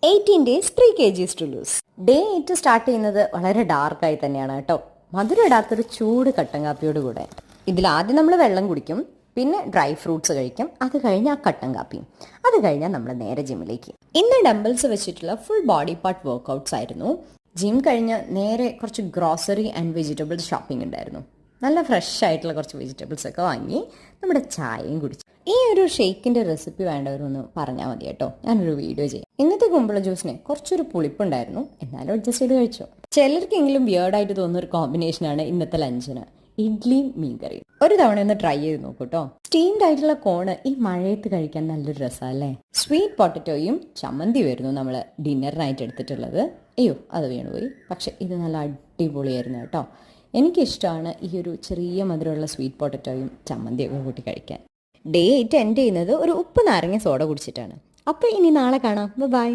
18 days 3 kgs to lose. Day 8 start ചെയ്യുന്നത് വളരെ ഡാർക്കായി തന്നെയാണ് കേട്ടോ. മധുരം ഇടാത്തൊരു ചൂട് കട്ടൻ കാപ്പിയോട് കൂടെ. ഇതിൽ ആദ്യം നമ്മൾ വെള്ളം കുടിക്കും, പിന്നെ ഡ്രൈ ഫ്രൂട്ട്സ് കഴിക്കും, അത് കഴിഞ്ഞാൽ കട്ടൻ കാപ്പിയും, അത് കഴിഞ്ഞാൽ നമ്മൾ നേരെ ജിമ്മിലേക്ക്. ഇന്ന് ഡംബിൾസ് വെച്ചിട്ടുള്ള ഫുൾ ബോഡി പാർട്ട് വർക്കൗട്ട്സ് ആയിരുന്നു. ജിം കഴിഞ്ഞ് നേരെ കുറച്ച് ഗ്രോസറി ആൻഡ് വെജിറ്റബിൾസ് ഷോപ്പിംഗ് ഉണ്ടായിരുന്നു. നല്ല ഫ്രഷ് ആയിട്ടുള്ള കുറച്ച് വെജിറ്റബിൾസ് ഒക്കെ വാങ്ങി നമ്മുടെ ചായയും കുടിച്ചു. ഈ ഒരു ഷേക്കിൻ്റെ റെസിപ്പി വേണ്ടവരൊന്ന് പറഞ്ഞാൽ മതി കേട്ടോ, ഞാനൊരു വീഡിയോ ചെയ്യാം. ഇന്നത്തെ കുമ്പള ജ്യൂസിന് കുറച്ചൊരു പുളിപ്പുണ്ടായിരുന്നു, എന്നാലും അഡ്ജസ്റ്റ് ചെയ്ത് കഴിച്ചു. ചിലർക്കെങ്കിലും വിയേർഡായിട്ട് തോന്നുന്ന ഒരു കോമ്പിനേഷനാണ് ഇന്നത്തെ ലഞ്ചിന് ഇഡ്ലിയും മീൻകറിയും. ഒരു തവണ ഒന്ന് ട്രൈ ചെയ്ത് നോക്കൂ കേട്ടോ. സ്റ്റീംഡ് ആയിട്ടുള്ള കോണ് ഈ മഴയത്ത് കഴിക്കാൻ നല്ലൊരു രസമല്ലേ. സ്വീറ്റ് പൊട്ടറ്റോയും ചമ്മന്തി വരുന്നു നമ്മൾ ഡിന്നറിനായിട്ട് എടുത്തിട്ടുള്ളത്. അയ്യോ അത് വീണുപോയി, പക്ഷെ ഇത് നല്ല അടിപൊളിയായിരുന്നു കേട്ടോ. എനിക്കിഷ്ടമാണ് ഈ ഒരു ചെറിയ മധുരമുള്ള സ്വീറ്റ് പൊട്ടറ്റോയും ചമ്മന്തിയൊക്കെ കൂട്ടി കഴിക്കാൻ. ഡേ 8 എൻഡ് ചെയ്യുന്നത് ഒരു ഉപ്പ് നാരങ്ങ സോഡ കുടിച്ചിട്ടാണ്. അപ്പോൾ ഇനി നാളെ കാണാം. ബൈ.